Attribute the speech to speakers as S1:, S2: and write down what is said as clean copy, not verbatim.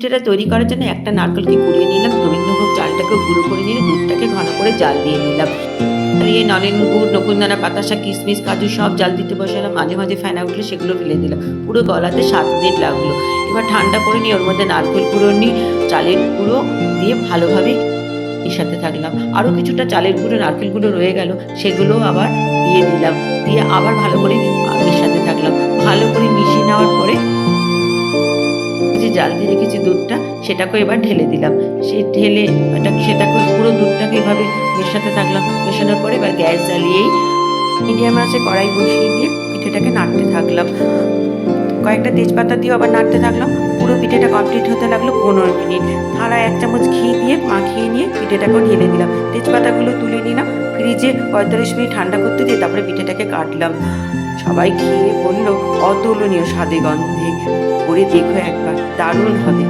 S1: পিঠেটা তৈরি করার জন্য একটা নারকেলকে কুড়িয়ে নিলাম, গোবিন্দভোগ চালটাকে গুঁড়ো করে নিয়ে দুধটাকে ঘন করে জাল দিয়ে নিলাম। দিয়ে নলেন গুড়, নকুনদানা, বাতাসা, কিশমিশ, কাজু সব জাল দিতে বসালাম। মাঝে মাঝে ফেনা উঠলে সেগুলো ফেলে দিলাম। পুরো গলাতে ৭ দিন লাগলো। এবার ঠান্ডা করে নিয়ে ওর মধ্যে নারকেল কুড়ো নিই, চালের গুঁড়ো দিয়ে ভালোভাবে মেশাতে থাকলাম। আরও কিছুটা চালের গুঁড়ো, নারকেল গুঁড়ো রয়ে গেল, সেগুলো আবার দিয়ে দিলাম। দিয়ে আবার ভালো করে মেশাতে থাকলাম। ভালো করে মিশিয়ে নেওয়ার পরে যে জাল দিয়ে রেখেছি দুধটা, সেটাকে এবার ঢেলে দিলাম। সেটাকে পুরো দুধটাকে এভাবে মেশাতে থাকলাম। মেশানোর পরে এবার গ্যাস জ্বালিয়েই মিডিয়াম আঁচে কড়াই বসিয়ে দিয়ে পিঠেটাকে নাড়তে থাকলাম। কয়েকটা তেজপাতা দিয়েও আবার নাড়তে থাকলাম। পুরো পিঠেটা কমপ্লিট হতে লাগলো 15 মিনিট। থালায় 1 চামচ ঘি দিয়ে মাখিয়ে নিয়ে পিঠেটাকেও ঢেলে দিলাম। তেজপাতাগুলো তুলে নিলাম, ফ্রিজে 45 মিনিট ঠান্ডা করতে দিয়ে তারপরে পিঠেটাকে কাটলাম। সবাই খেয়ে বলল অতুলনীয় স্বাদে গন্ধে। করে দেখো একবার, দারুণ হবে।